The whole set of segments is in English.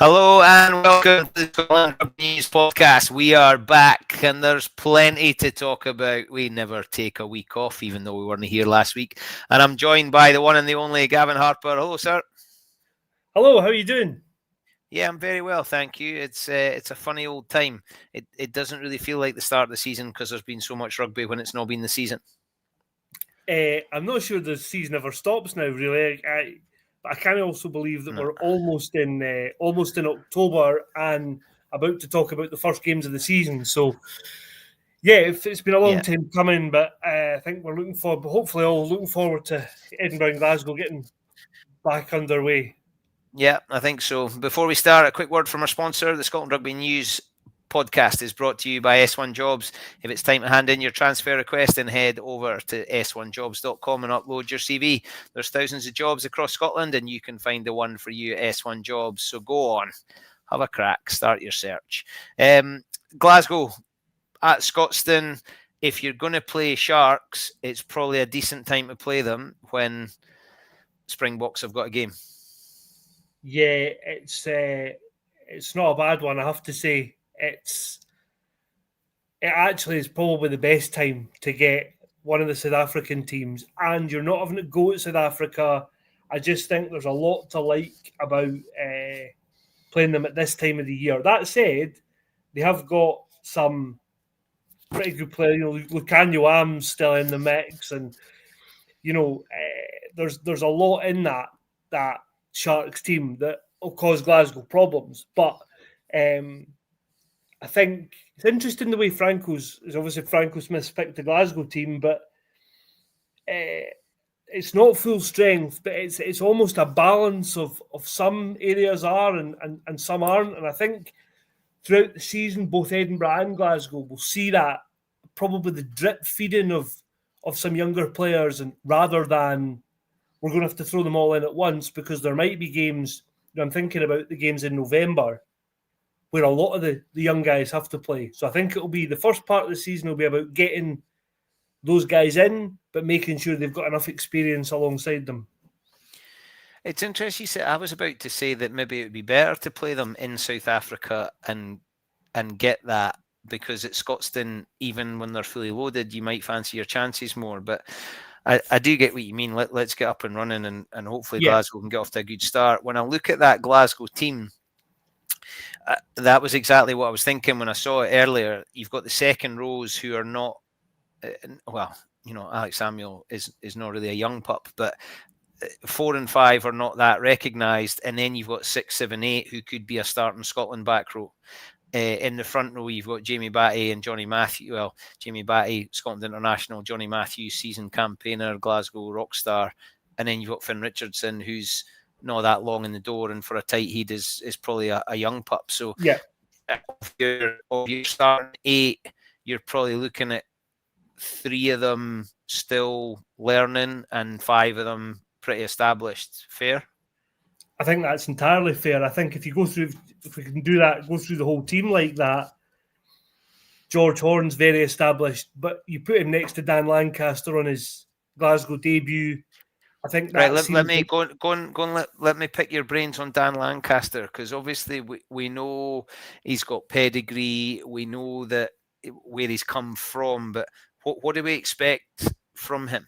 Hello and welcome to the Scotland Rugby News Podcast. We are back and there's plenty to talk about. We never take a week off, even though we weren't here last week. And I'm joined by the one and the only Gavin Harper. Hello, sir. Hello, how are you doing? Yeah, I'm very well, thank you. It's a funny old time. It doesn't really feel like the start of the season because there's been so much rugby when it's not been the season. I'm not sure the season ever stops now, really. I can also believe that we're almost in October and about to talk about the first games of the season. So, yeah, it's been a long time coming, but I think we're hopefully all looking forward to Edinburgh and Glasgow getting back underway. Yeah, I think so. Before we start, a quick word from our sponsor. The Scotland Rugby News Podcast is brought to you by S1 Jobs. If it's time to hand in your transfer request, then head over to s1jobs.com and upload your CV. There's thousands of jobs across Scotland and you can find the one for you at S1 Jobs. So go on, have a crack, start your search. Glasgow at Scotstoun. If you're going to play Sharks, it's probably a decent time to play them when Springboks have got a game. Yeah, it's not a bad one, I have to say. It actually is probably the best time to get one of the South African teams, and you're not having to go to South Africa. I just think there's a lot to like about playing them at this time of the year. That said, they have got some pretty good players. You know, Lucanio Am's still in the mix, and there's a lot in that Sharks team that will cause Glasgow problems, but. I think it's interesting the way Franco Smith's picked the Glasgow team, but it's not full strength, but it's almost a balance of some areas are and some aren't. And I think throughout the season, both Edinburgh and Glasgow will see that probably the drip feeding of some younger players, and rather than we're going to have to throw them all in at once, because there might be games. I'm thinking about the games in November, where a lot of the young guys have to play. So I think it'll be the first part of the season will be about getting those guys in, but making sure they've got enough experience alongside them. It's interesting you said. I was about to say that maybe it would be better to play them in South Africa and get that, because at Scotstoun, even when they're fully loaded, you might fancy your chances more. But I do get what you mean. Let's get up and running and hopefully Glasgow can get off to a good start. When I look at that Glasgow team, that was exactly what I was thinking when I saw it earlier. You've got the second rows who are not, Alex Samuel is not really a young pup, but 4 and 5 are not that recognised. And then you've got 6, 7, 8 who could be a starting Scotland back row. In the front row, you've got Jamie Batty and Johnny Matthew. Well, Jamie Batty, Scotland International, Johnny Matthews, seasoned campaigner, Glasgow Rockstar. And then you've got Finn Richardson, who's not that long in the door, and for a tight head is probably a young pup. So yeah, of your starting 8, you're probably looking at 3 of them still learning and 5 of them pretty established. Fair? I think that's entirely fair. I think if we can do that, go through the whole team like that, George Horn's very established, but you put him next to Dan Lancaster on his Glasgow debut. I think right. Let me pick your brains on Dan Lancaster, because obviously we know he's got pedigree. We know that where he's come from, but what do we expect from him?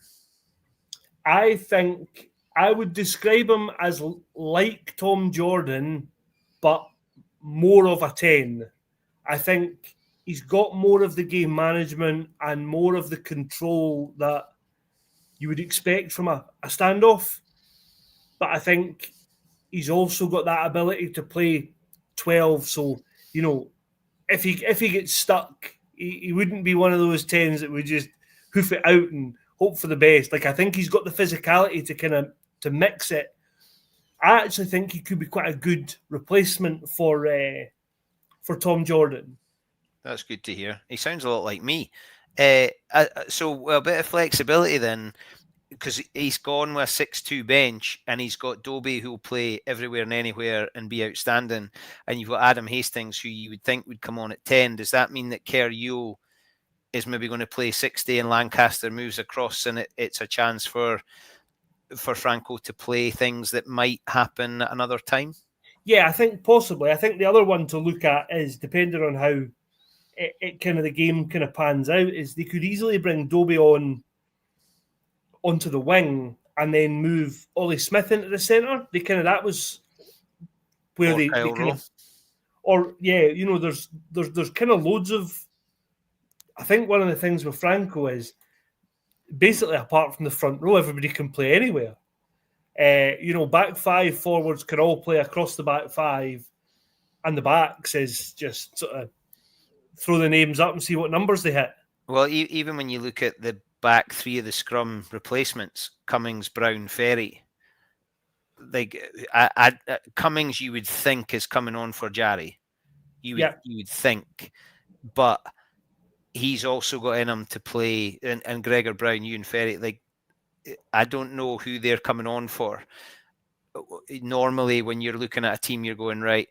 I think I would describe him as like Tom Jordan, but more of a 10. I think he's got more of the game management and more of the control that you would expect from a standoff, but I think he's also got that ability to play 12. So, if he gets stuck, he wouldn't be one of those 10s that would just hoof it out and hope for the best. Like, I think he's got the physicality to mix it. I actually think he could be quite a good replacement for Tom Jordan. That's good to hear. He sounds a lot like me. So a bit of flexibility then, because he's gone with a 6-2 bench, and he's got Dobie who'll play everywhere and anywhere and be outstanding, and you've got Adam Hastings who you would think would come on at 10. Does that mean that Kerr Yule is maybe going to play 60 and Lancaster moves across, and it's a chance for Franco to play things that might happen at another time? Yeah, I think possibly. I think the other one to look at is, depending on how it kind of the game kind of pans out, is they could easily bring Dobie onto the wing and then move Ollie Smith into the centre. That was where Or they Kyle kind Rowe. of, or yeah, there's kind of loads of. I think one of the things with Franco is basically, apart from the front row, everybody can play anywhere. Back five forwards can all play across the back five, and the backs is just sort of throw the names up and see what numbers they hit. Well, even when you look at the back three of the scrum replacements, Cummings, Brown, Ferry, like Cummings, you would think is coming on for Jarry. You would think, but he's also got in him to play, and Gregor Brown, Ewan Ferry. Like, I don't know who they're coming on for. Normally, when you're looking at a team, you're going, right,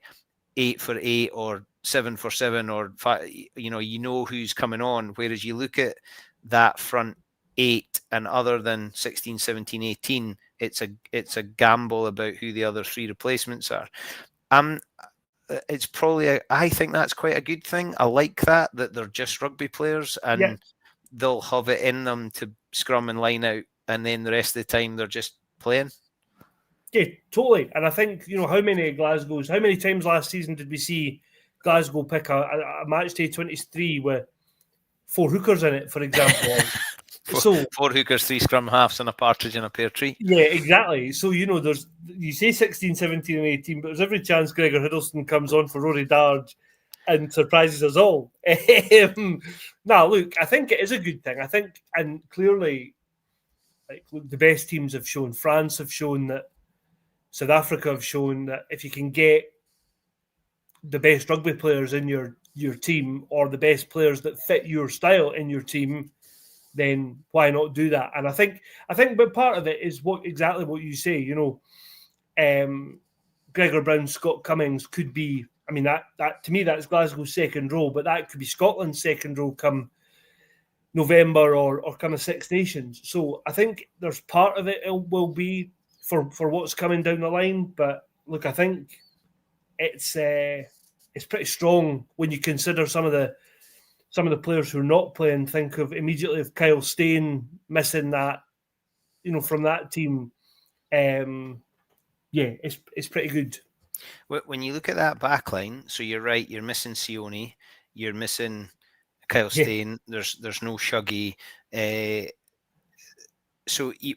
8 for 8 or 7 for 7 or 5, you know who's coming on. Whereas you look at that front 8, and other than 16, 17, 18, it's a gamble about who the other three replacements are. It's probably I think that's quite a good thing. I like that they're just rugby players, and they'll have it in them to scrum and line out, and then the rest of the time they're just playing. Yeah, totally. And I think, how many times last season did we see Glasgow pick a match day 23 with 4 hookers in it, for example? Four hookers, 3 scrum halves, and a partridge in a pear tree. Yeah, exactly. So, you say 16, 17 and 18, but there's every chance Gregor Hiddleston comes on for Rory Darge and surprises us all. Now, look, I think it is a good thing. I think, and clearly, the best teams have shown, France have shown that, South Africa have shown that if you can get the best rugby players in your team, or the best players that fit your style in your team, then why not do that? And I think, but part of it is exactly what you say. Gregor Brown, Scott Cummings could be. I mean, that to me, that's Glasgow's second row, but that could be Scotland's second row come November or kind of Six Nations. So I think there's part of it will be for what's coming down the line. But look, I think it's pretty strong when you consider some of the players who are not playing. Think immediately of Kyle Steyn missing that, from that team. It's pretty good. When you look at that backline, so you're right, you're missing Sione, you're missing Kyle Steyn, there's no Shuggy.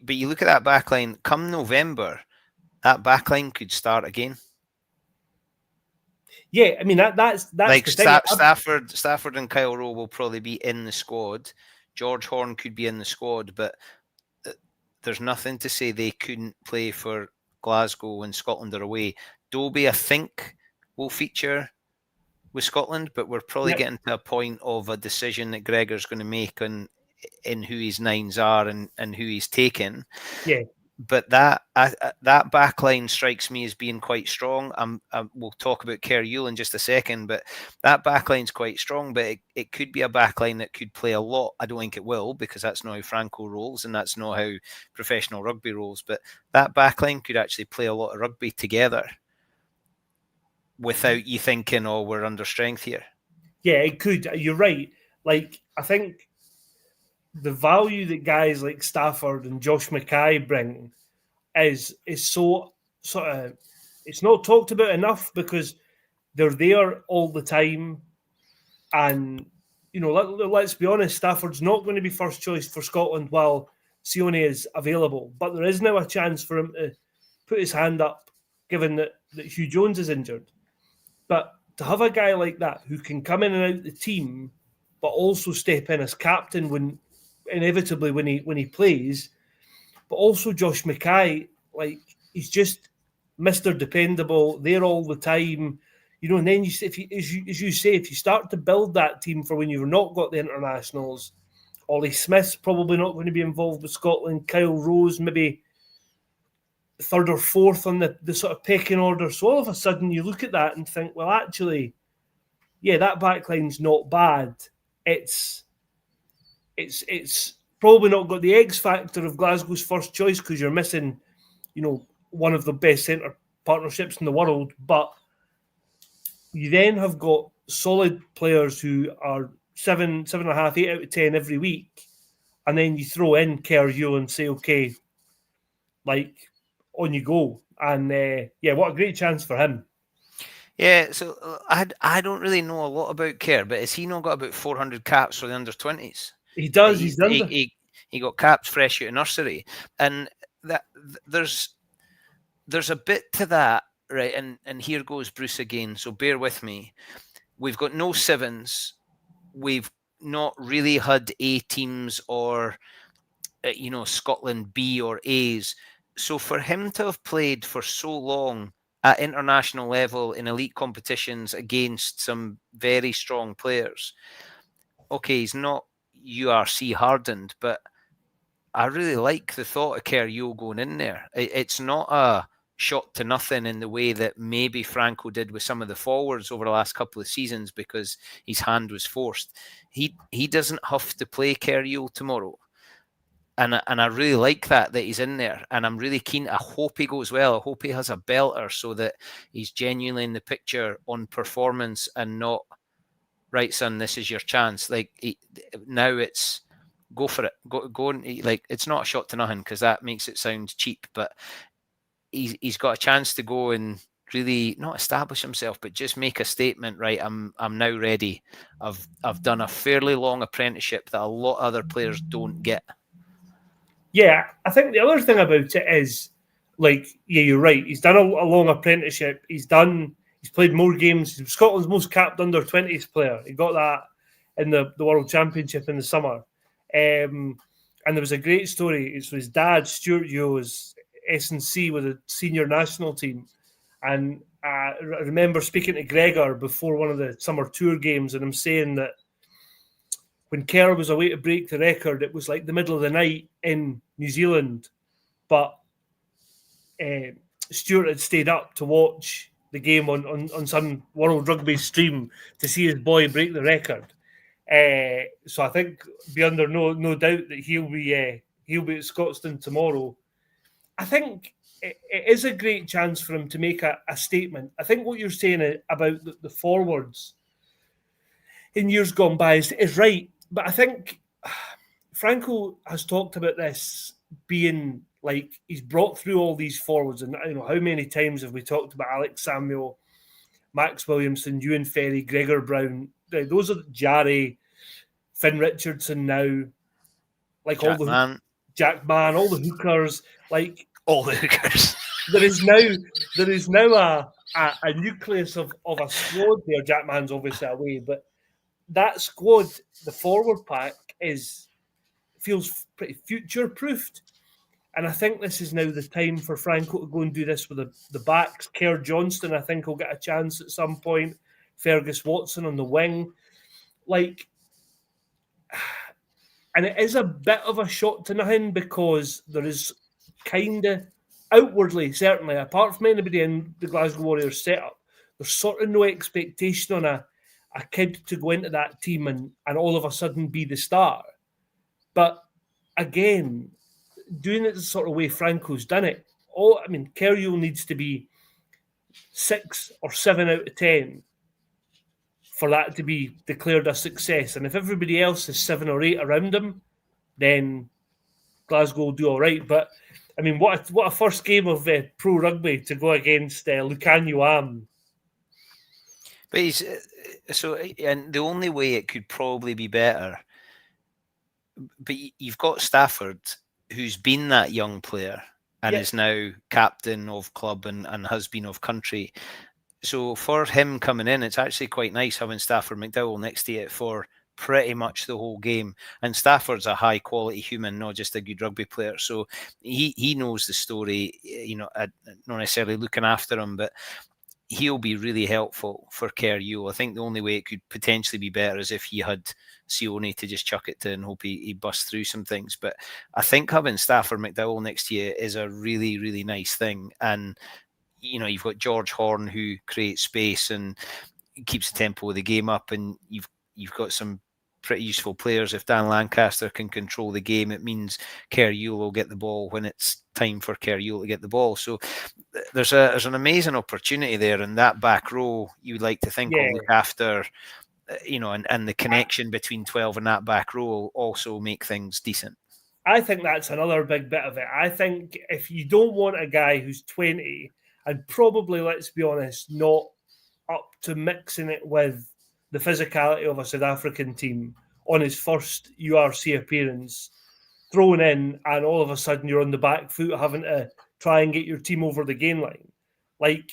But you look at that backline, come November, that backline could start again. Yeah, I mean that's like the thing. Stafford and Kyle Rowe will probably be in the squad. George Horn could be in the squad, but there's nothing to say they couldn't play for Glasgow when Scotland are away. Dobie, I think, will feature with Scotland, but we're probably getting to a point of a decision that Gregor's going to make in who his nines are and who he's taken. Yeah. But that back line strikes me as being quite strong. We'll talk about Kerr Yule in just a second, but that back line's quite strong, but it could be a back line that could play a lot. I don't think it will, because that's not how Franco rolls and that's not how professional rugby rolls, but that back line could actually play a lot of rugby together without you thinking, oh, we're under strength here. Yeah, it could. You're right. Like, I think the value that guys like Stafford and Josh Mackay bring is so sort of, it's not talked about enough because they're there all the time. And, let's be honest, Stafford's not going to be first choice for Scotland while Sione is available. But there is now a chance for him to put his hand up, given that Hugh Jones is injured. But to have a guy like that who can come in and out the team, but also step in as captain when he plays, but also Josh Mackay, like, he's just Mr. Dependable, there all the time, and then as you say, if you start to build that team for when you've not got the internationals, Ollie Smith's probably not going to be involved with Scotland, Kyle Rowe's maybe third or fourth on the sort of pecking order. So all of a sudden you look at that and think, well, actually, yeah, that backline's not bad. It's probably not got the X factor of Glasgow's first choice because you're missing, one of the best centre partnerships in the world, but you then have got solid players who are 7.5, 8 out of 10 every week, and then you throw in Kerr Yule and say, okay, like, on you go. And what a great chance for him. Yeah, so I don't really know a lot about Kerr, but has he not got about 400 caps for the under-20s? He does. He's done he got caps fresh out of nursery, and that there's a bit to that, right? And here goes Bruce again. So bear with me. We've got no sevens. We've not really had A teams or Scotland B or A's. So for him to have played for so long at international level in elite competitions against some very strong players, okay, he's not URC hardened, but I really like the thought of Kerr Yule going in there. It's not a shot to nothing in the way that maybe Franco did with some of the forwards over the last couple of seasons because his hand was forced. He doesn't have to play Kerr Yule tomorrow. And I really like that he's in there. And I'm really keen. I hope he goes well. I hope he has a belter so that he's genuinely in the picture on performance and not, right, son, this is your chance. Now it's go for it. Go and, like, it's not a shot to nothing because that makes it sound cheap, but he's got a chance to go and really not establish himself, but just make a statement. Right, I'm now ready. I've done a fairly long apprenticeship that a lot of other players don't get. Yeah, I think the other thing about it is, like, yeah, you're right. He's done a long apprenticeship. He's played more games. He's Scotland's most capped under-20s player. He got that in the World Championship in the summer. And there was a great story. So his dad, Stuart Yule, was S&C with the senior national team. And I remember speaking to Gregor before one of the summer tour games and him saying that when Kerr was away to break the record, it was like the middle of the night in New Zealand. But Stuart had stayed up to watch the game on some World Rugby stream to see his boy break the record. So I think be under no doubt that he'll be at Scotstoun tomorrow. I think it is a great chance for him to make a statement. I think what you're saying about the forwards in years gone by is right. But I think Franco has talked about this being like he's brought through all these forwards, and how many times have we talked about Alex Samuel, Max Williamson, Ewan Ferry, Gregor Brown? Those are Jarry, Finn Richardson now, like Jack Jack Mann, all the hookers, like all the hookers. There is now a nucleus of a squad there. Jack Mann's obviously away, but that squad, the forward pack, feels pretty future-proofed. And I think this is now the time for Franco to go and do this with the backs. Kerr Johnston, I think, will get a chance at some point. Fergus Watson on the wing. And it is a bit of a shot to nothing because there is kind of outwardly, certainly, apart from anybody in the Glasgow Warriors setup, there's sort of no expectation on a kid to go into that team and all of a sudden be the star. But again, doing it the sort of way Franco's done it, Kerr Yule needs to be 6 or 7 out of 10 for that to be declared a success. And if everybody else is 7 or 8 around him, then Glasgow will do all right. But what a first game of pro rugby to go against Lucanio Am. But and the only way it could probably be better, but you've got Stafford, who's been that young player and is now captain of club and has been of country. So for him coming in, it's actually quite nice having Stafford McDowell next to it for pretty much the whole game. And Stafford's a high quality human, not just a good rugby player. So he knows the story, not necessarily looking after him, but he'll be really helpful for Kerr Yule. I think the only way it could potentially be better is if he had Sione to just chuck it to and hope he busts through some things. But I think having Stafford McDowell next year is a really, really nice thing. And, you've got George Horn who creates space and keeps the tempo of the game up. And you've got some pretty useful players. If Dan Lancaster can control the game, it means Kerr Ewell will get the ball when it's time for Kerr Ewell to get the ball. So there's an amazing opportunity there, and that back row you would like to think will look after, and the connection between 12 and that back row will also make things decent. I think that's another big bit of it. I think if you don't want a guy who's 20 and probably, let's be honest, not up to mixing it with the physicality of a South African team on his first URC appearance, thrown in, and all of a sudden you're on the back foot having to try and get your team over the gain line. Like,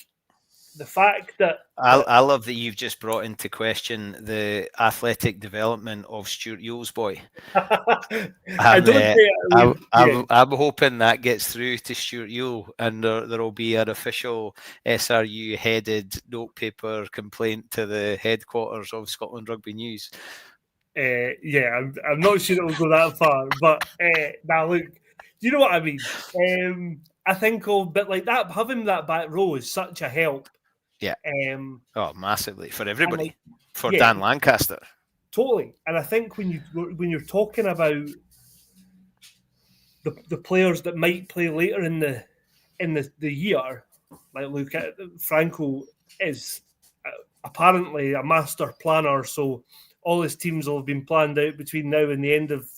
the fact that I love that you've just brought into question the athletic development of Stuart Yule's boy. I'm hoping that gets through to Stuart Yule, and there will be an official SRU headed notepaper complaint to the headquarters of Scotland Rugby News. I'm not sure it will go that far, but now look, do you know what I mean? I think a bit like that, having that back row is such a help. Yeah. Massively for everybody. Dan Lancaster. Totally. And I think when you're talking about the players that might play later in the year, like look, Franco is apparently a master planner, so all his teams will have been planned out between now and the end of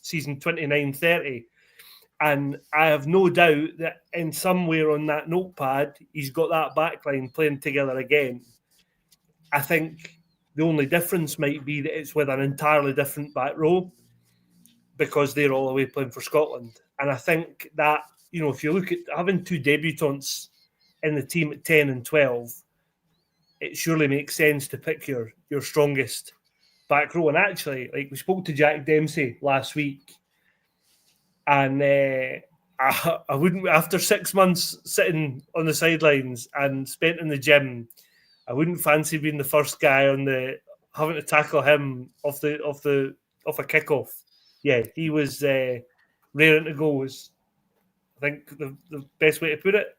season 29-30. And I have no doubt that in somewhere on that notepad, he's got that backline playing together again. I think the only difference might be that it's with an entirely different back row because they're all away playing for Scotland. And I think that, if you look at having two debutants in the team at 10 and 12, it surely makes sense to pick your strongest back row. And actually, like we spoke to Jack Dempsey last week, and I wouldn't, after 6 months sitting on the sidelines and spent in the gym, I wouldn't fancy being the first guy having to tackle him off a kickoff. Yeah, he was raring to go. Was I think the best way to put it.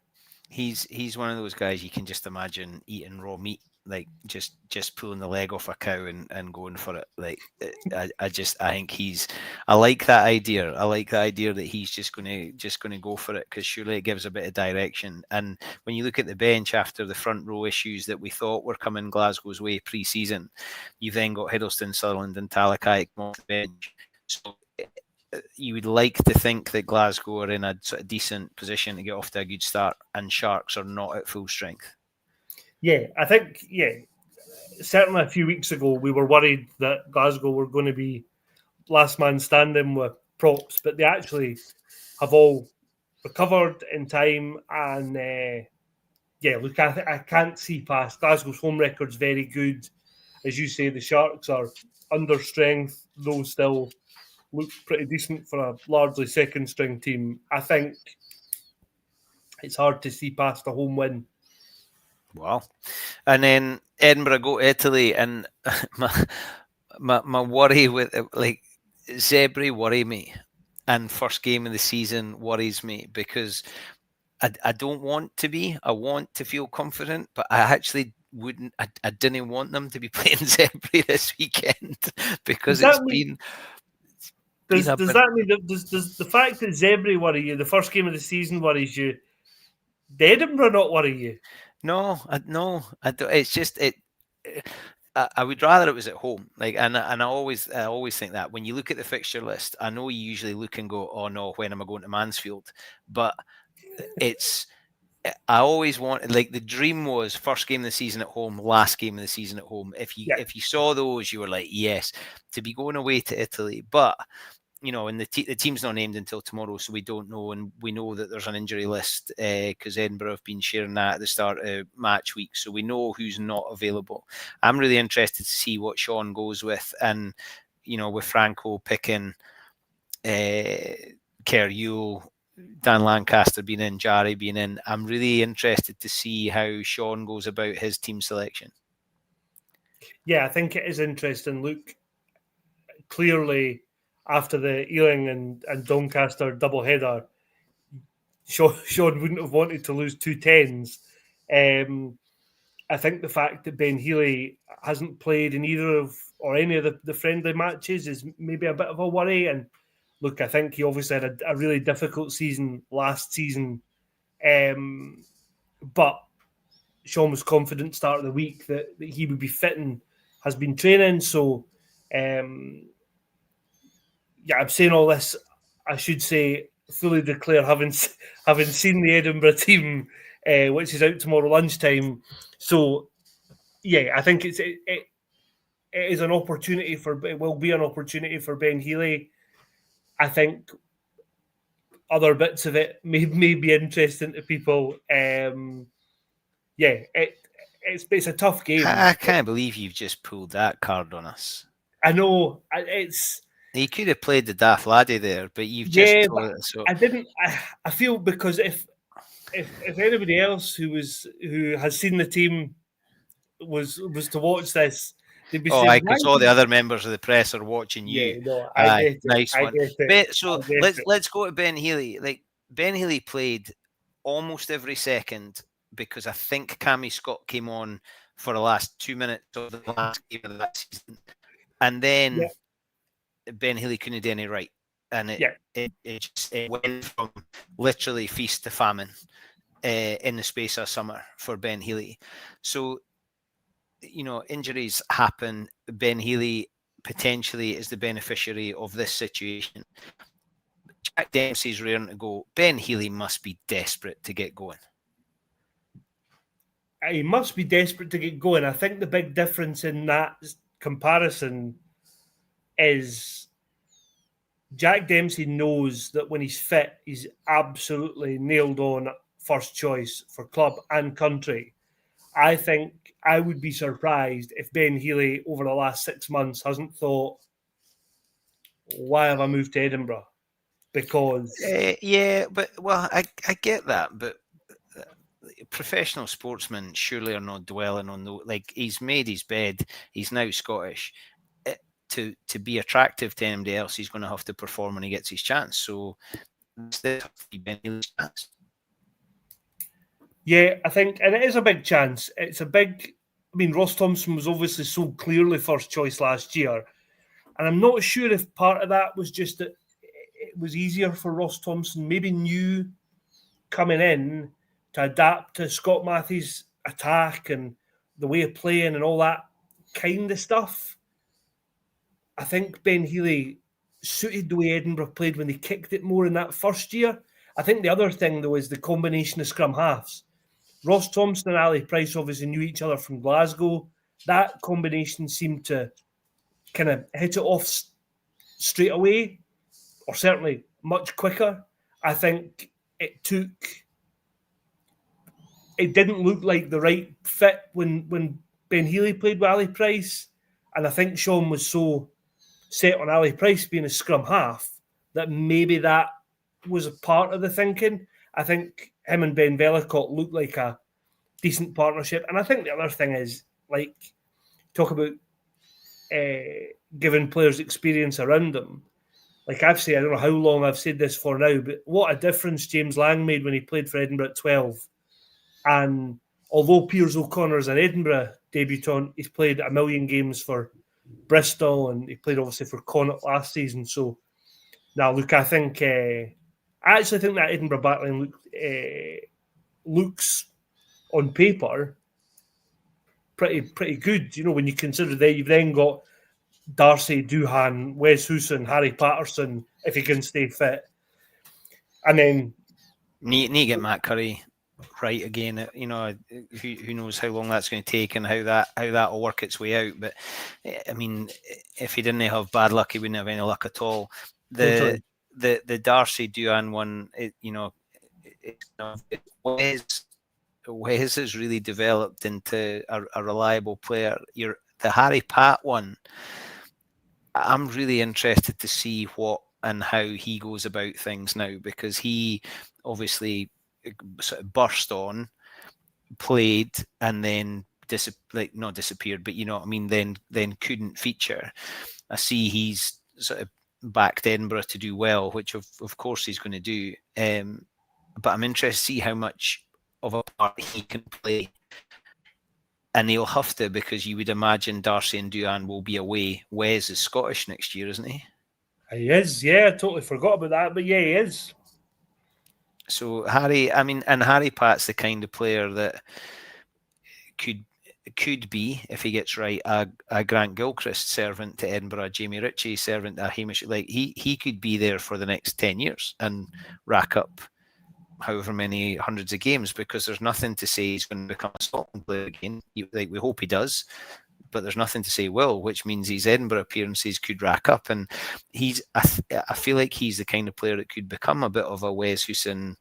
He's one of those guys you can just imagine eating raw meat, like just pulling the leg off a cow and going for it. Like I like that idea. I like the idea that he's just gonna go for it, because surely it gives a bit of direction. And when you look at the bench after the front row issues that we thought were coming Glasgow's way pre-season, you've then got Hiddleston, Sutherland, and Talakai off the bench. So you would like to think that Glasgow are in a sort of decent position to get off to a good start, and Sharks are not at full strength. Yeah, I think, certainly a few weeks ago, we were worried that Glasgow were going to be last man standing with props, but they actually have all recovered in time. And look, I can't see past Glasgow's home record's very good. As you say, the Sharks are under strength, though still look pretty decent for a largely second string team. I think it's hard to see past a home win. Wow. And then Edinburgh go to Italy, and my worry with like Zebri worry me, and first game of the season worries me, because I don't want to be. I want to feel confident, but I actually wouldn't. I didn't want them to be playing Zebri this weekend, because Does that mean the fact that Zebri worry you, the first game of the season worries you, did Edinburgh not worry you? No, I don't. It's just it. I would rather it was at home. Like, and I always think that when you look at the fixture list, I know you usually look and go, "Oh no, when am I going to Mansfield?" But I always want, like, the dream was first game of the season at home, last game of the season at home. If you saw those, you were like, yes, to be going away to Italy. But and the team's not named until tomorrow, so we don't know. And we know that there's an injury list because Edinburgh have been sharing that at the start of match week, so we know who's not available. I'm really interested to see what Sean goes with, and with Franco picking Kerr Ewell, Dan Lancaster being in, Jarry being in. I'm really interested to see how Sean goes about his team selection. Yeah, I think it is interesting. Look, clearly, after the Ealing and Doncaster doubleheader, Sean wouldn't have wanted to lose 2 10s. I think the fact that Ben Healy hasn't played in either of or any of the friendly matches is maybe a bit of a worry. And look, I think he obviously had a really difficult season last season. But Sean was confident start of the week that he would be fit and has been training. So, I'm saying all this, I should say, fully declare having seen the Edinburgh team, which is out tomorrow lunchtime. So, yeah, I think it is an opportunity it will be an opportunity for Ben Healy. I think other bits of it may be interesting to people. It's a tough game. I can't believe you've just pulled that card on us. I know he could have played the daft laddie there, but you've just told it. So I didn't. I feel because if anybody else who has seen the team was to watch this, they'd be saying, because all the other members of the press are watching you. Yeah, no, I get it. Nice one. So let's go to Ben Healy. Like Ben Healy played almost every second because I think Cammy Scott came on for the last 2 minutes of the last game of that season, and then Ben Healy couldn't do any right, and it went from literally feast to famine in the space of summer for Ben Healy. So, injuries happen. Ben Healy potentially is the beneficiary of this situation. Jack Dempsey's raring to go. Ben Healy must be desperate to get going. He must be desperate to get going. I think the big difference in that comparison is Jack Dempsey knows that when he's fit, he's absolutely nailed on first choice for club and country. I think I would be surprised if Ben Healy over the last 6 months hasn't thought, why have I moved to Edinburgh? Because... I get that, but professional sportsmen surely are not dwelling on he's made his bed, he's now Scottish. To be attractive to anybody else, he's going to have to perform when he gets his chance. So Ben Healy's chance. Yeah, I think, and it is a big chance. It's a big... I mean, Ross Thompson was obviously so clearly first choice last year, and I'm not sure if part of that was just that it was easier for Ross Thompson, maybe new coming in, to adapt to Scott Matthews' attack and the way of playing and all that kind of stuff. I think Ben Healy suited the way Edinburgh played when they kicked it more in that first year. I think the other thing, though, is the combination of scrum halves. Ross Thompson and Ali Price obviously knew each other from Glasgow. That combination seemed to kind of hit it off straight away, or certainly much quicker. I think it didn't look like the right fit when Ben Healy played with Ali Price. And I think Sean was so set on Ali Price being a scrum half that maybe that was a part of the thinking. I think him and Ben Vellicott looked like a decent partnership. And I think the other thing is, talk about giving players experience around them. I've said, I don't know how long I've said this for now, but what a difference James Lang made when he played for Edinburgh at 12. And although Piers O'Connor's an Edinburgh debutant, he's played a million games for Bristol, and he played obviously for Connacht last season. So now, look, I think I actually think that Edinburgh backline looks on paper pretty good. When you consider that you've then got Darcy, Doohan, Wes Houston, Harry Patterson, if he can stay fit, and then need to get Matt Curry right again. Who knows how long that's going to take and how that will work its way out. But I mean, if he didn't have bad luck, he wouldn't have any luck at all. The Darcy Doohan one, Wes has really developed into a reliable player. The Harry Pat one, I'm really interested to see what and how he goes about things now, because he obviously sort of burst on, played, and then not disappeared, but you know what I mean, then couldn't feature. I see he's sort of backed Edinburgh to do well, which of course he's going to do. But I'm interested to see how much of a part he can play And he'll have to, because you would imagine Darcy and Duhan will be away. Wes is Scottish next year, isn't he? He is, yeah. I totally forgot about that, but yeah, he is. So Harry, I mean, and Harry Pat's the kind of player that could be, if he gets right, a Grant Gilchrist servant to Edinburgh, a Jamie Ritchie servant to Hamish. Like he could be there for the next 10 years and rack up however many hundreds of games, because there's nothing to say he's going to become a Scotland player again. Like, we hope he does, but there's nothing to say he will, which means his Edinburgh appearances could rack up. And I feel like he's the kind of player that could become a bit of a Wes Houston,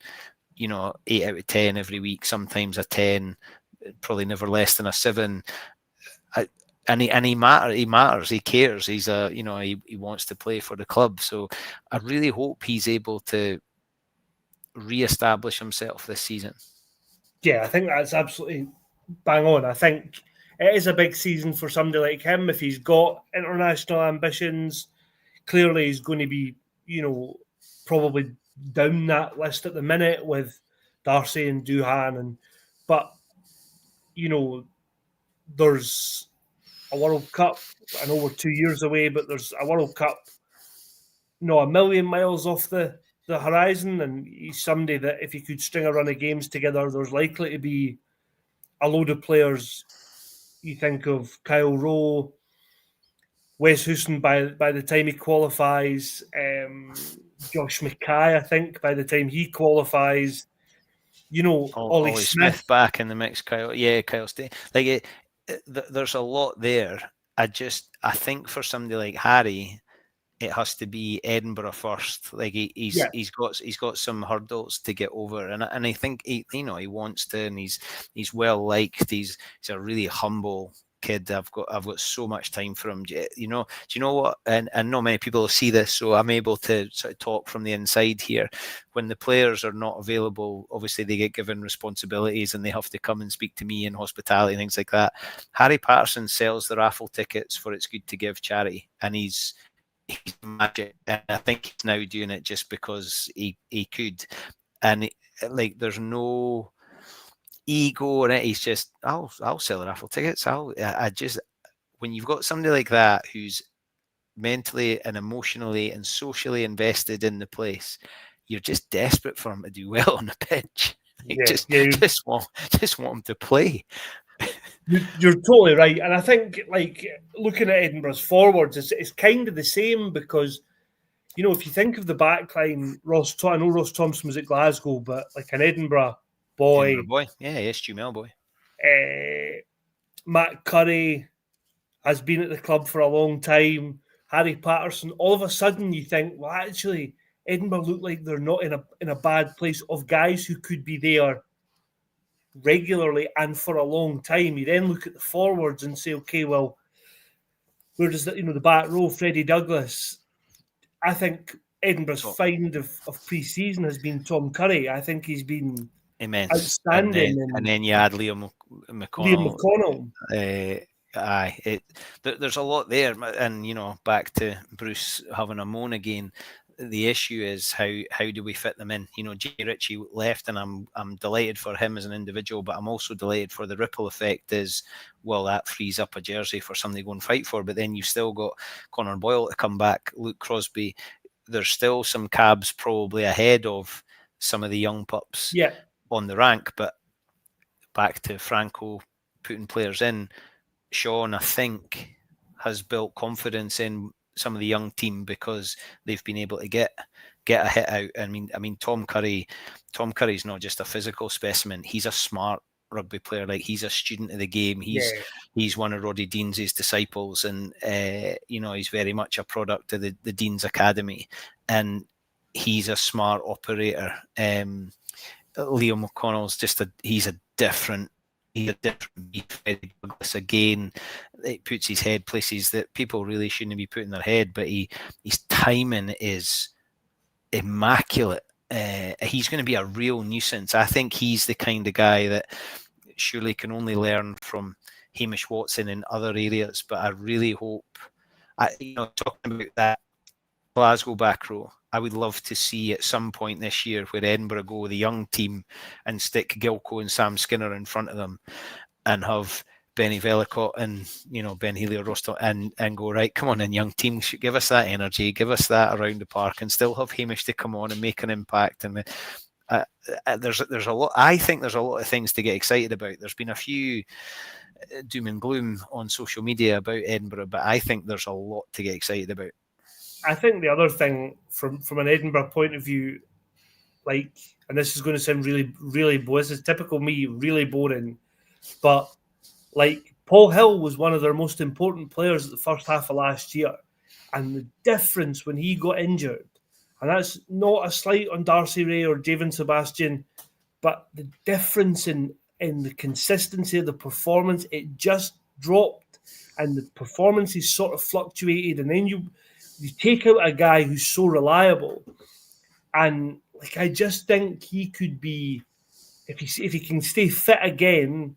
8 out of 10 every week, sometimes a 10, probably never less than a 7. And he matters. He cares. He's he wants to play for the club. So I really hope he's able to re-establish himself this season. Yeah, I think that's absolutely bang on. I think it is a big season for somebody like him. If he's got international ambitions, clearly he's going to be, probably down that list at the minute with Darcy and Duhan. But there's a World Cup. I know we're 2 years away, but there's a World Cup, a million miles off the horizon, and he's somebody that if he could string a run of games together, there's likely to be a load of players. You think of Kyle Rowe, Wes Houston by the time he qualifies, Josh Mackay, I think, by the time he qualifies, Ollie Smith back in the mix, Kyle. Yeah, Kyle Stay. Like there's a lot there. I think for somebody like Harry, it has to be Edinburgh first. Like he's got some hurdles to get over, and I think he wants to, and he's well liked. He's a really humble kid. I've got so much time for him. Do you know what? And not many people see this, so I'm able to sort of talk from the inside here. When the players are not available, obviously they get given responsibilities and they have to come and speak to me in hospitality and things like that. Harry Patterson sells the raffle tickets for It's Good to Give charity, and he's magic. And I think he's now doing it just because he could. And there's no ego in it. He's just, I'll sell the raffle tickets. When you've got somebody like that who's mentally and emotionally and socially invested in the place, you're just desperate for him to do well on the pitch. Just want him to play. You're totally right, and I think looking at Edinburgh's forwards, it's kind of the same, because if you think of the back line, I know Ross Thompson was at Glasgow, but like an Edinburgh boy, Stu Mel boy. Matt Curry has been at the club for a long time. Harry Patterson. All of a sudden, you think, well, actually, Edinburgh look like they're not in a bad place of guys who could be there regularly and for a long time. You then look at the forwards and say, okay, well, where does the back row, Freddie Douglas? I think Edinburgh's find of pre-season has been Tom Curry. I think he's been immense, outstanding. And then you add Liam McConnell. There's a lot there, and back to Bruce having a moan again. The issue is how do we fit them in? Jamie Ritchie left, and I'm delighted for him as an individual, but I'm also delighted for the ripple effect. That frees up a jersey for somebody to go and fight for. But then you've still got Connor Boyle to come back, Luke Crosby. There's still some cabs probably ahead of some of the young pups on the rank. But back to Franco putting players in, Sean, I think, has built confidence in some of the young team because they've been able to get a hit out. I mean, Tom Curry's not just a physical specimen. He's a smart rugby player. Like, he's a student of the game. He's one of Roddy Deans' disciples, and he's very much a product of the Dean's Academy, and he's a smart operator. Liam McConnell's he's a different beef. Douglas, again, it puts his head places that people really shouldn't be putting their head, but his timing is immaculate. He's going to be a real nuisance. I think he's the kind of guy that surely can only learn from Hamish Watson in other areas, but I really hope, talking about that Glasgow back row, I would love to see at some point this year where Edinburgh go the young team and stick Gilco and Sam Skinner in front of them and have Benny Velicott and Ben Healy or Rostock and go, right, come on in, young team, give us that energy, give us that around the park, and still have Hamish to come on and make an impact. And there's a lot. I think there's a lot of things to get excited about. There's been a few doom and gloom on social media about Edinburgh, but I think there's a lot to get excited about. I think the other thing from an Edinburgh point of view, like, and this is going to sound really, really, this is typical me, really boring, but like Paul Hill was one of their most important players at the first half of last year, and the difference when he got injured, and that's not a slight on Darcy Ray or Javen Sebastian, but the difference in the consistency of the performance, it just dropped, and the performances sort of fluctuated, and then you take out a guy who's so reliable, and like I just think he could be, if he can stay fit again,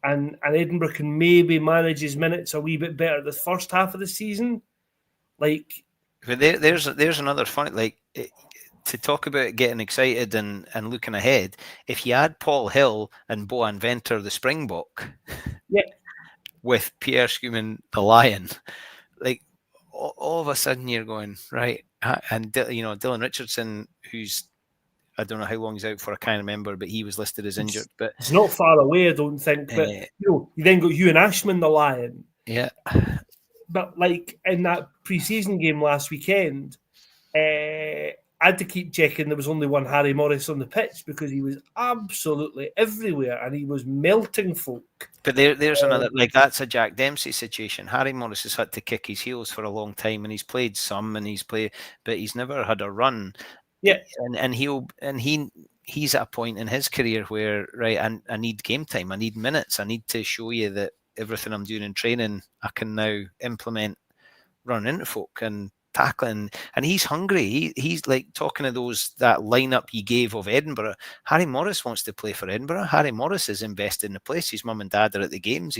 and Edinburgh can maybe manage his minutes a wee bit better the first half of the season. Like, but there's another fun, like, to talk about getting excited and looking ahead. If you add Paul Hill and Boan Venter the Springbok, with Pierre Schumann the Lion, like all of a sudden you're going right, and Dylan Richardson, who's, I don't know how long he's out for, I can't remember, but he was listed as injured. But it's not far away, I don't think. But you then got Ewan Ashman the Lion. Yeah. But like in that pre-season game last weekend, I had to keep checking there was only one Harry Morris on the pitch because he was absolutely everywhere and he was melting folk. But there's another, like, that's a Jack Dempsey situation. Harry Morris has had to kick his heels for a long time, and he's played some, but he's never had a run. Yeah, and he's at a point in his career where, right, I need game time, I need minutes, I need to show you that everything I'm doing in training I can now implement running into folk and tackling. And he's hungry. He's like talking to that lineup you gave of Edinburgh. Harry Morris wants to play for Edinburgh. Harry Morris is invested in the place. His mum and dad are at the games.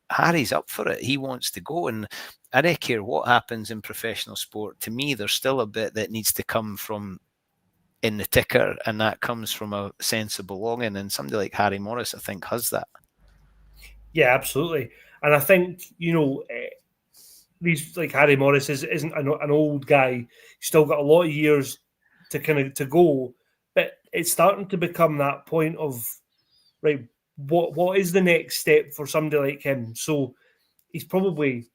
Harry's up for it. He wants to go. And I don't care what happens in professional sport. To me, there's still a bit that needs to come from in the ticker, and that comes from a sense of belonging. And somebody like Harry Morris, I think, has that. Yeah, absolutely. And I think, these, like, Harry Morris isn't an old guy. He's still got a lot of years to go, but it's starting to become that point of, right, what is the next step for somebody like him? So he's probably,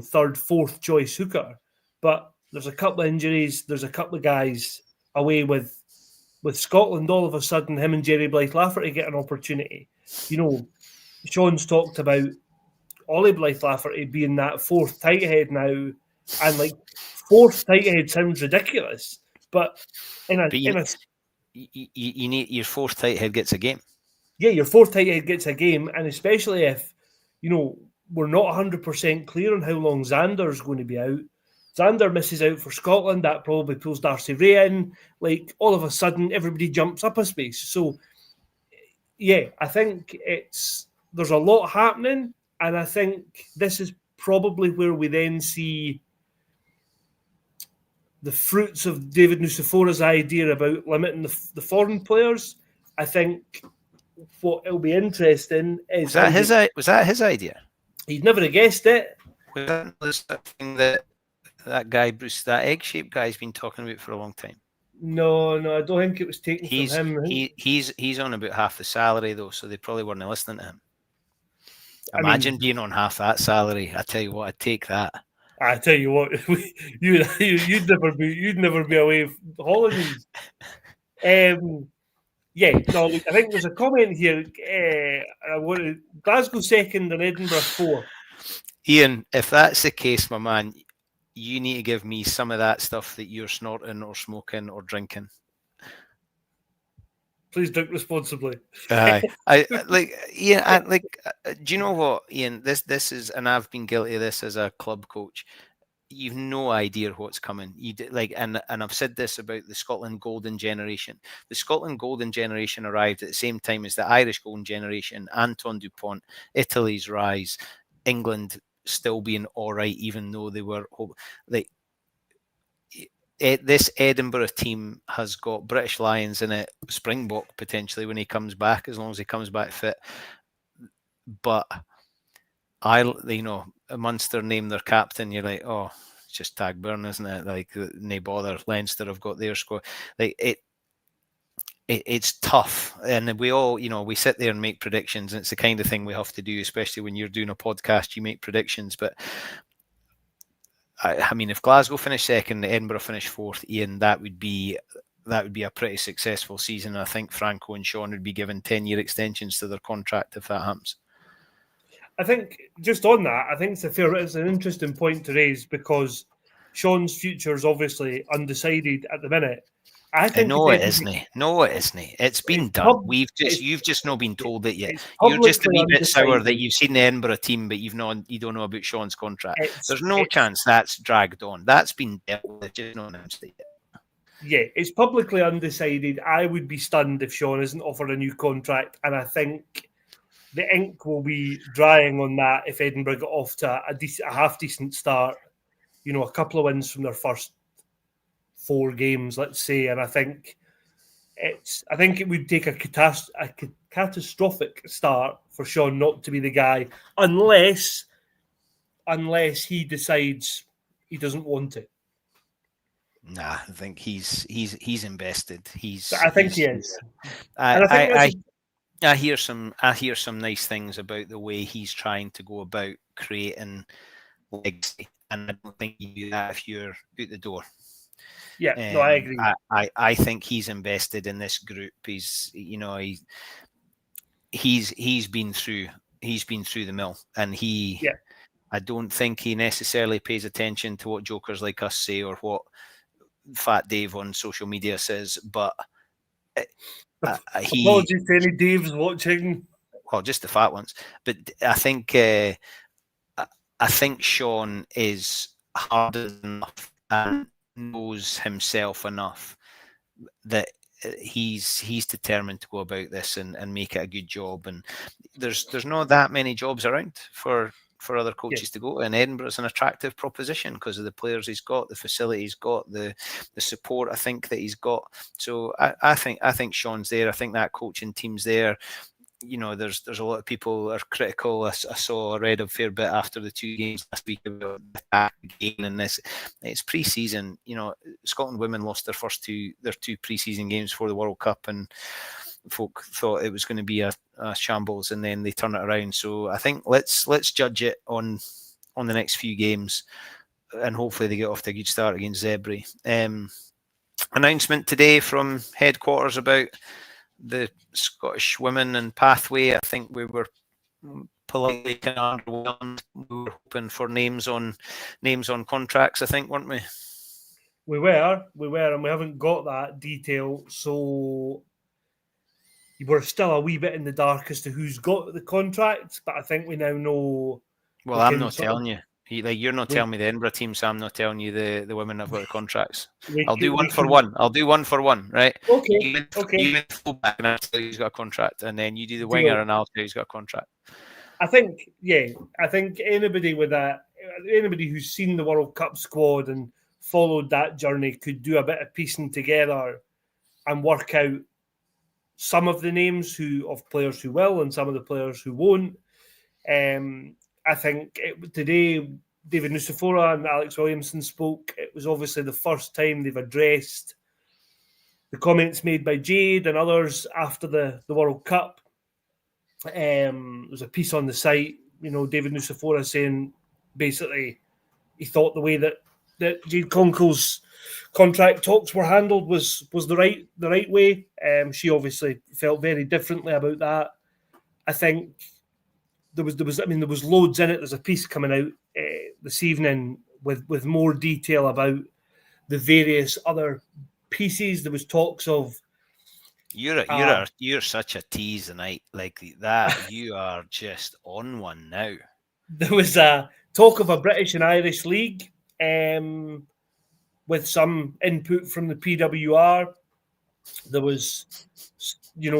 third, fourth choice hooker, but there's a couple of injuries. There's a couple of guys away with Scotland. All of a sudden, him and Jerry Blythe Lafferty get an opportunity. Sean's talked about Ollie Blythe Lafferty being that fourth tight head now, and like fourth tight head sounds ridiculous, but you need your fourth tight head gets a game. Yeah, your fourth tight head gets a game, and especially if we're not 100% clear on how long Xander's going to be out. Xander misses out for Scotland, that probably pulls Darcy Ray in. Like, all of a sudden, everybody jumps up a space. So, yeah, I think there's a lot happening, and I think this is probably where we then see the fruits of David Nucifora's idea about limiting the foreign players. I think what it'll be interesting is... Was that his idea? He'd never have guessed it. Was that thing that guy, Bruce, that egg-shaped guy's been talking about for a long time? No, I don't think it was taken from him. He's on about half the salary, though, so they probably weren't listening to him. Imagine being on half that salary. I tell you what, I'd take that. I tell you what, you'd never be away for holidays. I think there's a comment here. Glasgow second and Edinburgh fourth. Ian, if that's the case, my man, you need to give me some of that stuff that you're snorting or smoking or drinking. Please drink responsibly. Do you know what, Ian? This is, and I've been guilty of this as a club coach. You've no idea what's coming. And I've said this about the Scotland Golden Generation. The Scotland Golden Generation arrived at the same time as the Irish Golden Generation, Anton Dupont, Italy's rise, England still being all right, even though they were like. This Edinburgh team has got British Lions in it, Springbok potentially when he comes back, as long as he comes back fit. but Munster name their captain, you're like, oh, it's just Tag Byrne, isn't it? Like, no bother. Leinster have got their score. Like, it's tough, and we all, we sit there and make predictions, and it's the kind of thing we have to do, especially when you're doing a podcast. You make predictions, but I mean, if Glasgow finish second, Edinburgh finish fourth, Ian, that would be a pretty successful season. I think Franco and Sean would be given 10-year extensions to their contract if that happens. I think just on that, I think it's an interesting point to raise, because Sean's future is obviously undecided at the minute. I think no, it isn't. No, it isn't. It's been done. You've just not been told it yet. You're just a wee bit sour that you've seen the Edinburgh team, but you don't know about Sean's contract. There's no chance that's dragged on. That's been dealt with. Just not announced it yet. Yeah, it's publicly undecided. I would be stunned if Sean isn't offered a new contract, and I think the ink will be drying on that if Edinburgh got off to a half decent start. A couple of wins from their first 4 games, let's say, and I think it would take a catastrophic start for Sean not to be the guy, unless he decides he doesn't want it. Nah, I think he's invested. He is. I hear some nice things about the way he's trying to go about creating legacy, and I don't think you do that if you're out the door. Yeah, no, I agree. I think he's invested in this group. He's been through the mill, and I don't think he necessarily pays attention to what jokers like us say or what Fat Dave on social media says, but apologies to any Daves watching. Well, just the fat ones. But I think Sean is hard enough and knows himself enough that he's determined to go about this and make it a good job. And there's not that many jobs around for other coaches to go to. And Edinburgh's an attractive proposition because of the players he's got, the facility he's got, the support I think that he's got. So I think Sean's there. I think that coaching team's there. There's a lot of people are critical. I read a fair bit after the 2 games last week about that game and this. It's pre-season. Scotland women lost their 2 pre-season games for the World Cup, and folk thought it was going to be a shambles, and then they turn it around. So I think let's judge it on the next few games, and hopefully they get off to a good start against Zebri. Announcement today from headquarters about the Scottish women and pathway. I think we were politely kind of underwhelmed. We were hoping for names on contracts, I think, weren't we? We were, and we haven't got that detail. So we're still a wee bit in the dark as to who's got the contract, but I think we now know. Well, I'm not telling you. You're not telling me the Edinburgh team, so I'm not telling you the women have got the contracts. I'll do one for one, right? Okay. You win fullback and I'll tell you who's got a contract, and then you do the winger and I'll tell you who's got a contract. I think anybody who's seen the World Cup squad and followed that journey could do a bit of piecing together and work out some of the names of players who will and some of the players who won't. I think today David Nucifora and Alex Williamson spoke. It was obviously the first time they've addressed the comments made by Jade and others after the World Cup. There was a piece on the site, David Nucifora saying basically he thought the way that Jade Conkle's contract talks were handled was the right way. She obviously felt very differently about that. I think there was loads in it. There's a piece coming out this evening with more detail about the various other pieces. There was talks of you're such a tease tonight, like that. You are just on one now. There was a talk of a British and Irish league, with some input from the PWR. There was,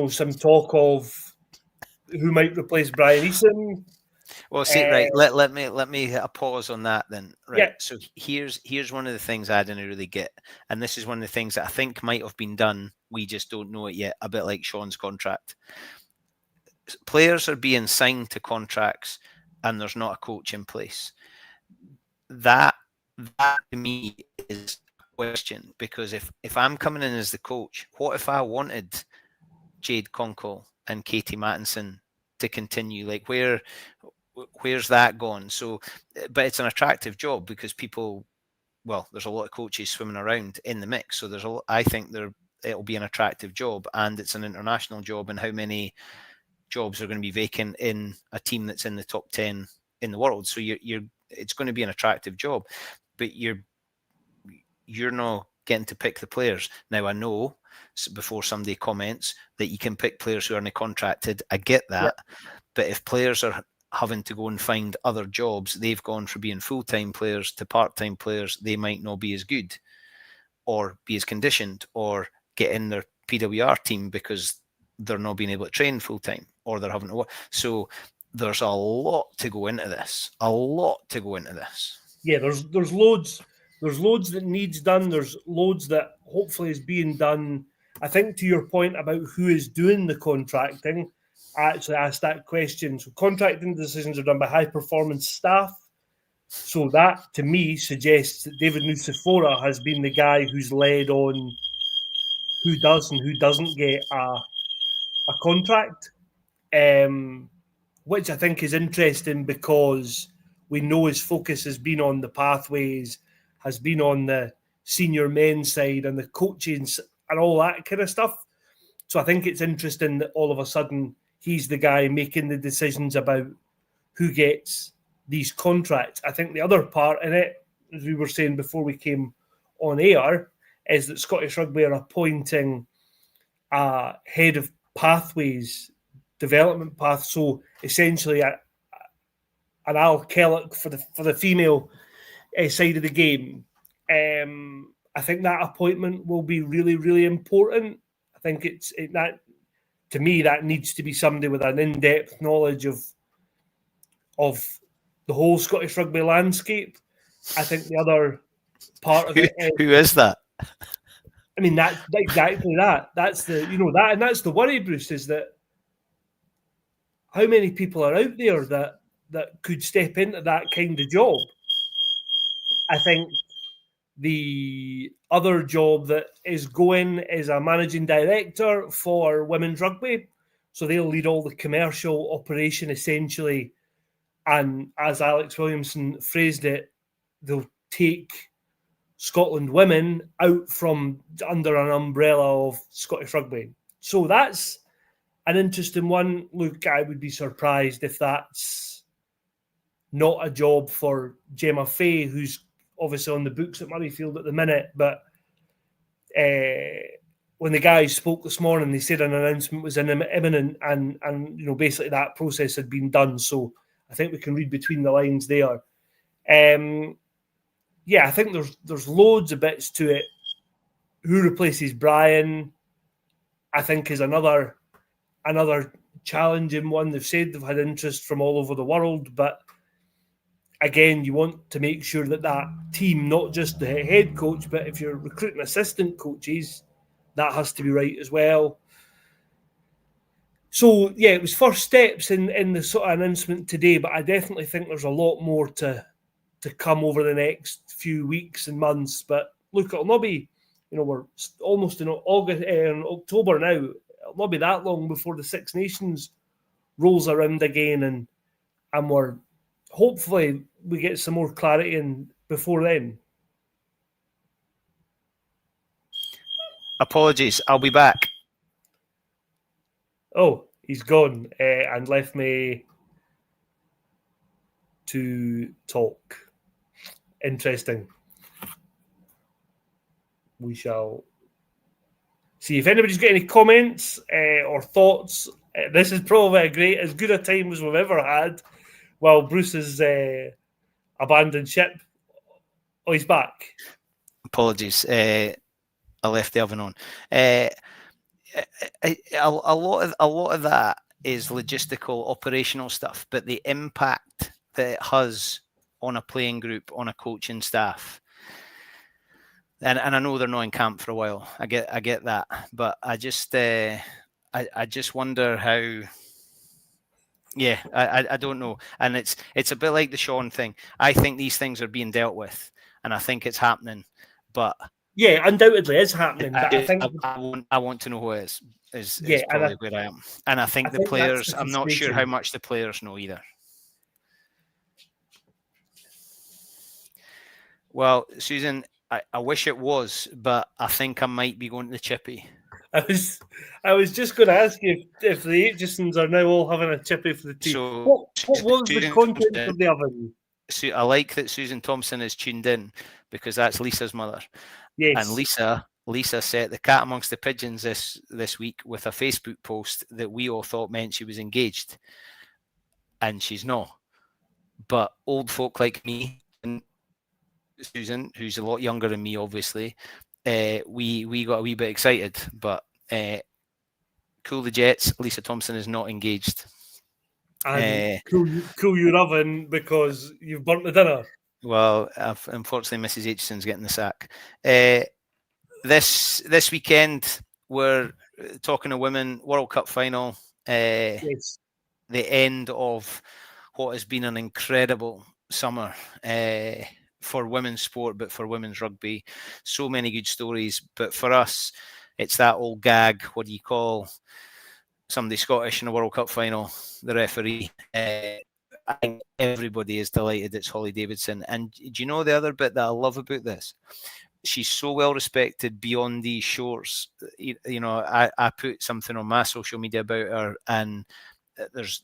some talk of who might replace Brian Eason. Well, see, right. Let me pause on that then. Right. Yeah. So here's one of the things I didn't really get, and this is one of the things that I think might have been done. We just don't know it yet. A bit like Sean's contract. players are being signed to contracts and there's not a coach in place. That to me is a question, because if I'm coming in as the coach, what if I wanted Jade Conkle and Katie Mattinson to continue? Like, where's that gone? So, but it's an attractive job because there's a lot of coaches swimming around in the mix. So I think it'll be an attractive job, and it's an international job. And how many jobs are going to be vacant in a team that's in the top 10 in the world? So it's going to be an attractive job, but you're not getting to pick the players. Now, I know, before somebody comments, that you can pick players who aren't contracted. I get that. Yeah. But if players are having to go and find other jobs, they've gone from being full-time players to part-time players. They might not be as good or be as conditioned or get in their PWR team because they're not being able to train full-time, or they're having to work. So there's a lot to go into this. Yeah, there's loads that needs done. There's loads that hopefully is being done. I think to your point about who is doing the contracting, I actually asked that question. So contracting decisions are done by high performance staff. So that, to me, suggests that David Nucifora has been the guy who's led on who does and who doesn't get a contract, which I think is interesting because we know his focus has been on the pathways, has been on the senior men's side and the coaching and all that kind of stuff. So I think it's interesting that all of a sudden he's the guy making the decisions about who gets these contracts. I think the other part in it, as we were saying before we came on air, is that Scottish Rugby are appointing a head of pathways, development path. So essentially an Al Kellock for the female side of the game. I think that appointment will be really, really important. I think that to me, that needs to be somebody with an in-depth knowledge of the whole Scottish Rugby landscape. I think the other part of it is, who is that? I mean, that's exactly that. That's the that, and that's the worry, Bruce, is that how many people are out there that could step into that kind of job. I think the other job that is going is a managing director for women's rugby. So they'll lead all the commercial operation essentially. And as Alex Williamson phrased it, they'll take Scotland women out from under an umbrella of Scottish Rugby. So that's an interesting one. Look, I would be surprised if that's not a job for Gemma Fay, who's obviously on the books at Murrayfield at the minute. But when the guys spoke this morning, they said an announcement was imminent, and basically that process had been done. So I think we can read between the lines there. I think there's loads of bits to it. Who replaces Brian, I think, is another challenging one. They've said they've had interest from all over the world, but again, you want to make sure that team, not just the head coach, but if you're recruiting assistant coaches, that has to be right as well. So, it was first steps in the sort of announcement today, but I definitely think there's a lot more to come over the next few weeks and months. But look, it'll not be, we're almost in October now. It'll not be that long before the Six Nations rolls around again, and we're hopefully we get some more clarity in before then. Apologies, I'll be back. Oh, he's gone and left me to talk. Interesting. We shall see if anybody's got any comments or thoughts. This is probably as good a time as we've ever had. While Bruce has abandoned ship. Oh, he's back. Apologies. I left the oven on. A lot of that is logistical, operational stuff, but the impact that it has on a playing group, on a coaching staff, and I know they're not in camp for a while. I get that, but I just wonder how Yeah, I don't know, and it's a bit like the Sean thing. I think these things are being dealt with, and I think it's happening, but yeah, undoubtedly is happening. But I think I want to know who it is. yeah, Is probably where I am, and I think the that's players. the I'm not sure how frustration. much the players know either. Well, Susan, I wish it was, but I think I might be going to the chippy. I was just going to ask you if the Aitchisons are now all having a chippy for the tea. So What was the contents of the oven? I like that Susan Thompson is tuned in because that's Lisa's mother. Yes. And Lisa set the cat amongst the pigeons this week with a Facebook post that we all thought meant she was engaged. And she's not. But old folk like me and Susan, who's a lot younger than me, obviously, we got a wee bit excited. But cool the jets, Lisa Thompson is not engaged. And cool your oven because you've burnt the dinner. Well, unfortunately, Mrs. Aitchison's getting the sack. This weekend, we're talking a women World Cup final. Yes. The end of what has been an incredible summer for women's sport, but for women's rugby. So many good stories. But for us, it's that old gag. What do you call somebody Scottish in a World Cup final? The referee. I think everybody is delighted it's Holly Davidson. And do you know the other bit that I love about this? She's so well respected beyond these shores. You know, I put something on my social media about her, and there's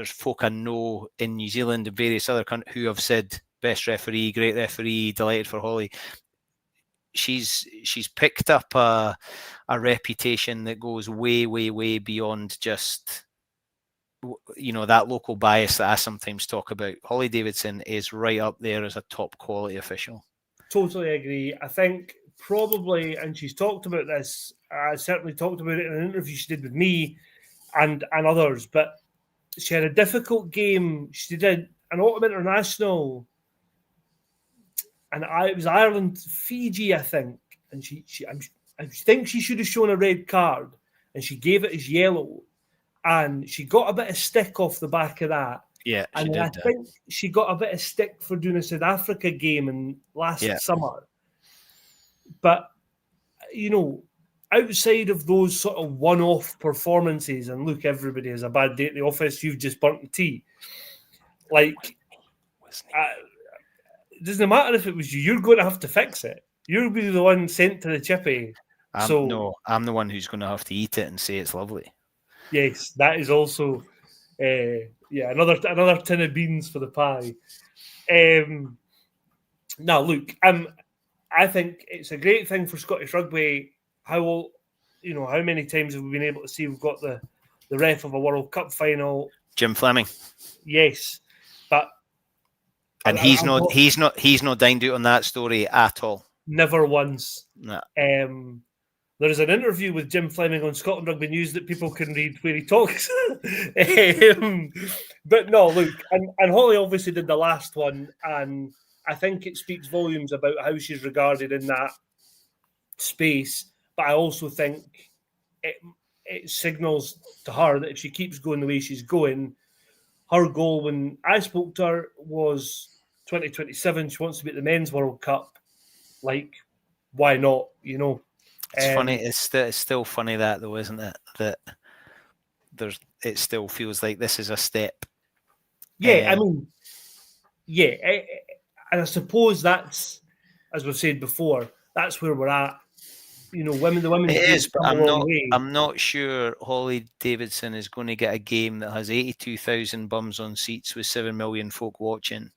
folk I know in New Zealand and various other countries who have said best referee, great referee, delighted for Holly. She's picked up a reputation that goes way, way, way beyond just, you know, that local bias that I sometimes talk about. Holly Davidson is right up there as a top quality official. Totally agree. I think probably, and she's talked about this, I certainly talked about it in an interview she did with me and others, but she had a difficult game. She did an autumn international, and it was Ireland, Fiji, I think, and I think she should have shown a red card, and she gave it as yellow, and she got a bit of stick off the back of that. Yeah, and I think she got a bit of stick for doing a South Africa game in last summer. But, you know, outside of those sort of one-off performances, and look, everybody has a bad day at the office, you've just burnt the tea. Like, it doesn't matter if it was you, you're going to have to fix it. You'll be the one sent to the chippy. No, I'm the one who's going to have to eat it and say it's lovely. Yes, that is also... another tin of beans for the pie. Now, look, I think it's a great thing for Scottish Rugby. How many times have we been able to see we've got the ref of a World Cup final? Jim Fleming. Yes, but he's not dined out on that story at all. Never once. No. There is an interview with Jim Fleming on Scotland Rugby News that people can read where he talks. But no, look, and Holly obviously did the last one, and I think it speaks volumes about how she's regarded in that space. But I also think it signals to her that if she keeps going the way she's going, her goal when I spoke to her was 2027. She wants to be at the Men's World Cup. Like, why not? You know. It's funny. It's still funny that though, isn't it? That it still feels like this is a step. Yeah, and I suppose that's, as we've said before, that's where we're at. You know, the women. It is, but I'm not sure Holly Davidson is going to get a game that has 82,000 bums on seats with 7 million folk watching.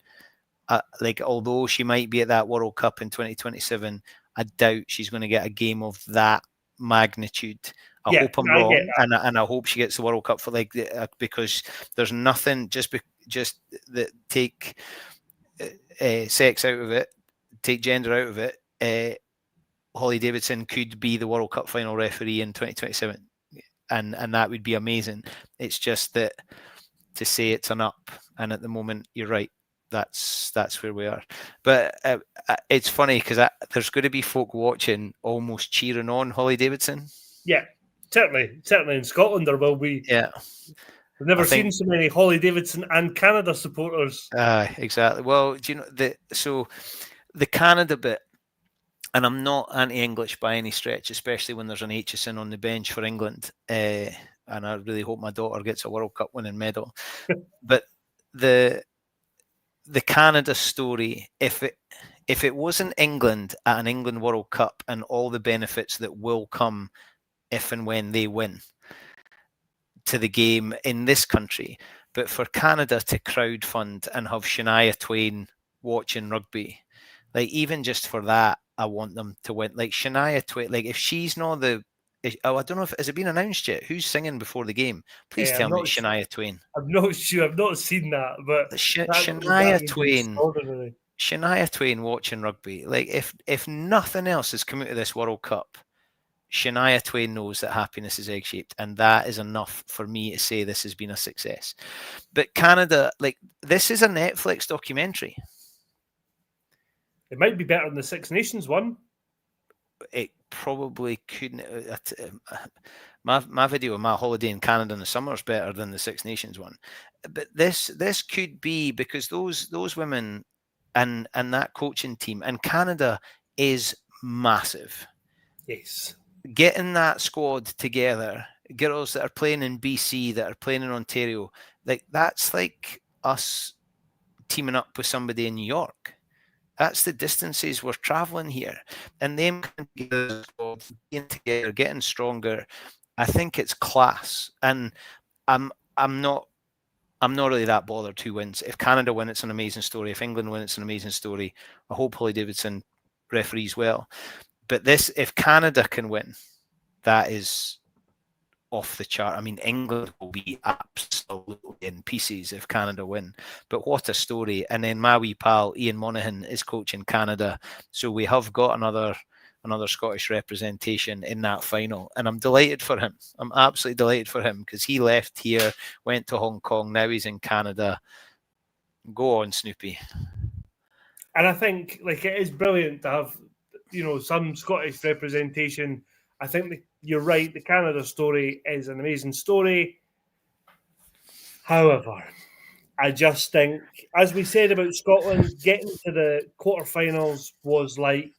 Although she might be at that World Cup in 2027. I doubt she's going to get a game of that magnitude. I hope I'm wrong, and I hope she gets the World Cup for because there's nothing just that take sex out of it, take gender out of it. Holly Davidson could be the World Cup final referee in 2027, and that would be amazing. It's just that to say it's an up, and at the moment you're right. That's where we are, but it's funny because there's going to be folk watching, almost cheering on Holly Davidson. Yeah, certainly in Scotland there will be. Yeah, I've never seen so many Holly Davidson and Canada supporters. Exactly. Well, do you know the Canada bit? And I'm not anti-English by any stretch, especially when there's an Aitchison on the bench for England. And I really hope my daughter gets a World Cup winning medal. But the Canada story, if it wasn't England at an England World Cup and all the benefits that will come if and when they win to the game in this country, but for Canada to crowdfund and have Shania Twain watching rugby, like even just for that, I want them to win. Like Shania Twain, like if she's not I don't know if has it been announced yet? Who's singing before the game? Please tell me it's Shania Twain. I'm not sure. I've not seen that, but Shania Twain watching rugby. Like if nothing else has come out of this World Cup, Shania Twain knows that happiness is egg-shaped, and that is enough for me to say this has been a success. But Canada, like this is a Netflix documentary. It might be better than the Six Nations one. It probably couldn't. My video of my holiday in Canada in the summer is better than the Six Nations one. But this could be, because those women and that coaching team, and Canada is massive. Yes. Getting that squad together, girls that are playing in BC, that are playing in Ontario, like that's like us teaming up with somebody in New York. That's the distances we're traveling here, and them being together, getting stronger. I think it's class, and I'm not really that bothered who wins. If Canada win, it's an amazing story. If England win, it's an amazing story. I hope Holly Davidson referees well. But if Canada can win, that is off the chart. I mean, England will be absolutely in pieces if Canada win. But what a story. And then my wee pal, Ian Monaghan, is coaching Canada. So we have got another Scottish representation in that final. And I'm delighted for him. I'm absolutely delighted for him, because he left here, went to Hong Kong, now he's in Canada. Go on, Snoopy. And I think it is brilliant to have, some Scottish representation. I think you're right. The Canada story is an amazing story. However, I just think, as we said about Scotland, getting to the quarterfinals was like,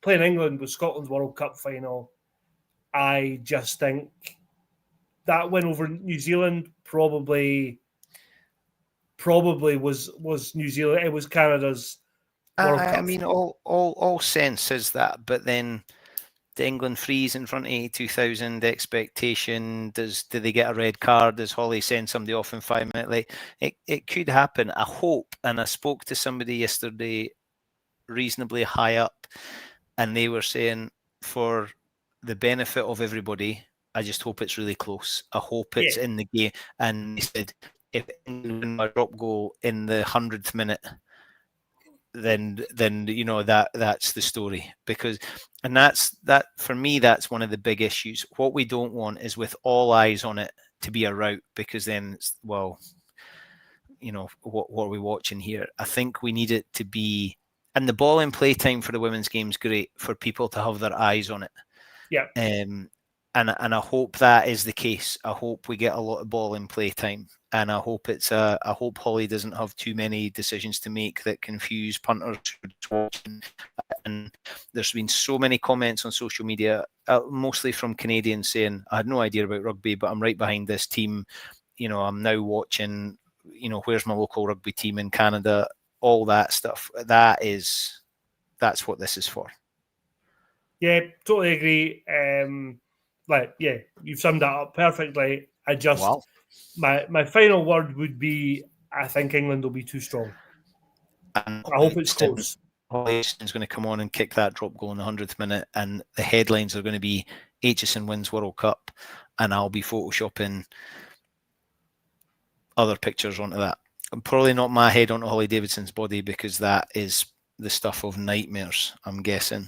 playing England with Scotland's World Cup final. I just think that win over New Zealand probably was New Zealand. It was Canada's World Cup. I mean, all sense is that, but then the England freeze in front of 82,000 expectation. Do they get a red card? Does Holly send somebody off in 5 minutes? Like it could happen. I hope. And I spoke to somebody yesterday, reasonably high up, and they were saying, for the benefit of everybody, I just hope it's really close. I hope it's in the game. And they said, if England win a drop goal in the 100th minute, then that's the story. Because, and that for me, that's one of the big issues. What we don't want is, with all eyes on it, to be a rout, because then what are we watching here? I think we need it to be, and the ball and play time for the women's game is great for people to have their eyes on it. Yeah. And I hope that is the case. I hope we get a lot of ball and play time. And I hope I hope Holly doesn't have too many decisions to make that confuse punters watching. And there's been so many comments on social media, mostly from Canadians, saying, I had no idea about rugby, but I'm right behind this team. I'm now watching, where's my local rugby team in Canada? All that stuff. That's what this is for. Yeah, totally agree. You've summed that up perfectly. Wow. My final word would be, I think England will be too strong. And I hope it's close. Holly Aitchison's going to come on and kick that drop goal in the 100th minute, and the headlines are going to be Aitchison wins World Cup, and I'll be photoshopping other pictures onto that. Probably not my head onto Holly Davidson's body, because that is the stuff of nightmares, I'm guessing.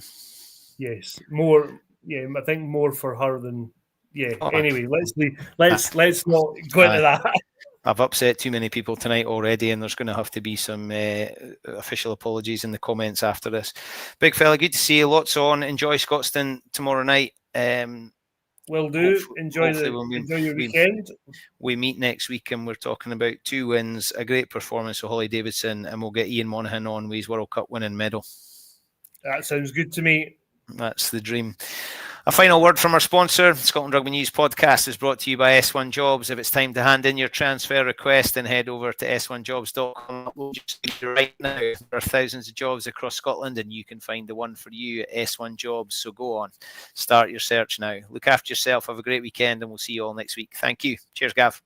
Yes, more. Yeah, I think more for her than. Yeah. Anyway, let's not go into that. I've upset too many people tonight already, and there's going to have to be some official apologies in the comments after this. Big fella, good to see you. Lots on. Enjoy Scotstoun tomorrow night. Will do. Hopefully Enjoy your weekend. We meet next week and we're talking about 2 wins, a great performance of Holly Davidson, and we'll get Ian Monaghan on with his World Cup winning medal. That sounds good to me. That's the dream. A final word from our sponsor. Scotland Rugby News Podcast is brought to you by S1 Jobs. If it's time to hand in your transfer request, then head over to s1jobs.com. Upload your CV right now. There are thousands of jobs across Scotland, and you can find the one for you at S1 Jobs. So go on, start your search now. Look after yourself. Have a great weekend, and we'll see you all next week. Thank you. Cheers, Gav.